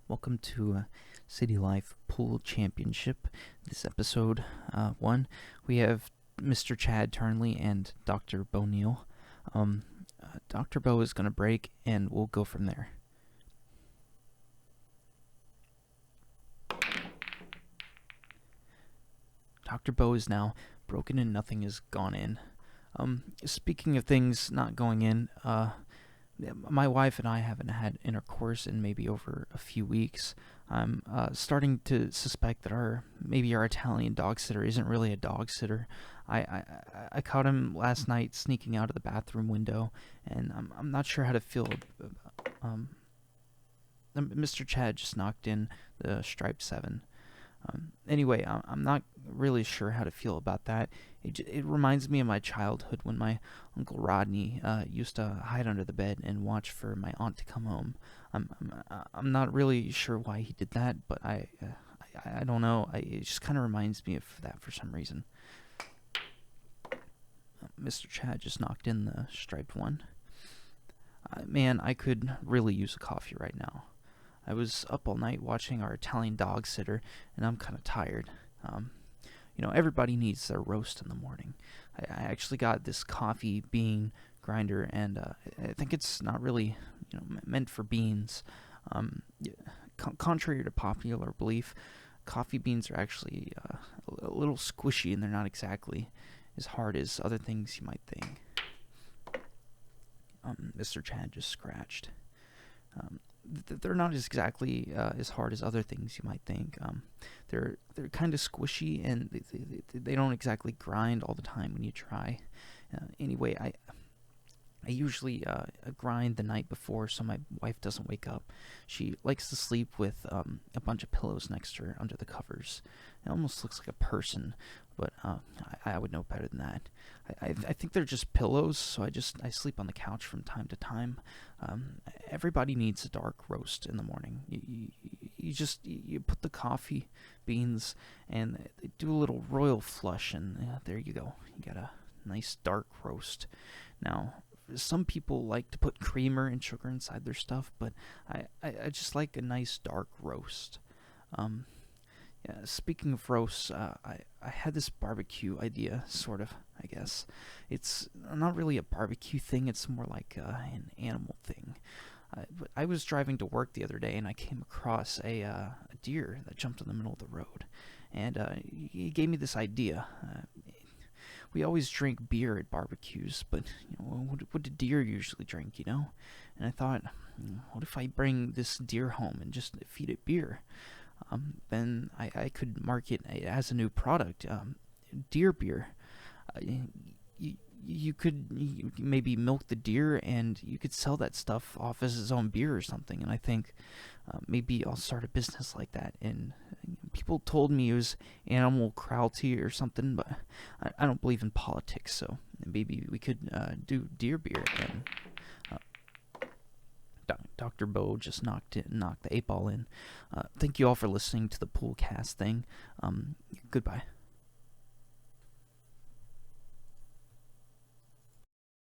Welcome to City Life Pool Championship. This episode 1, we have Mr. Chad Turnley and Dr. Bo Neal. Dr. Bo is going to break, and we'll go from there. Dr. Bo is now broken and nothing has gone in. Speaking of things not going in, my wife and I haven't had intercourse in maybe over a few weeks. I'm starting to suspect that maybe our Italian dog sitter isn't really a dog sitter. I caught him last night sneaking out of the bathroom window, and I'm not sure how to feel. Mr. Chad just knocked in the Stripe 7. Anyway, I'm not really sure how to feel about that. It reminds me of my childhood when my Uncle Rodney used to hide under the bed and watch for my aunt to come home. I'm not really sure why he did that, but I don't know. It just kind of reminds me of that for some reason. Mr. Chad just knocked in the striped one. Man, I could really use a coffee right now. I was up all night watching our Italian dog sitter, and I'm kind of tired. Everybody needs their roast in the morning. I actually got this coffee bean grinder, and I think it's not really meant for beans. Contrary to popular belief, coffee beans are actually a little squishy, and they're not exactly as hard as other things you might think. Mr. Chad just scratched. They're not exactly as hard as other things you might think. They're kind of squishy, and they don't exactly grind all the time when you try. Anyway, I usually grind the night before so my wife doesn't wake up. She likes to sleep with a bunch of pillows next to her under the covers. It almost looks like a person, but I would know better than that. I think they're just pillows, so I sleep on the couch from time to time. Everybody needs a dark roast in the morning. You put the coffee beans and they do a little royal flush, and there you go. You got a nice dark roast. Now, some people like to put creamer and sugar inside their stuff, but I just like a nice dark roast. Speaking of roasts, I had this barbecue idea, sort of, I guess. It's not really a barbecue thing, it's more like an animal thing. But I was driving to work the other day, and I came across a deer that jumped in the middle of the road. And he gave me this idea. We always drink beer at barbecues, but what do deer usually drink, And I thought, what if I bring this deer home and just feed it beer? Then I could market it as a new product, deer beer. You could maybe milk the deer, and you could sell that stuff off as its own beer or something. And I think maybe I'll start a business like that. And people told me it was animal cruelty or something, but I don't believe in politics, so maybe we could do deer beer. And Dr. Bo just knocked the 8 ball in. Thank you all for listening to the Poolcast thing. Goodbye.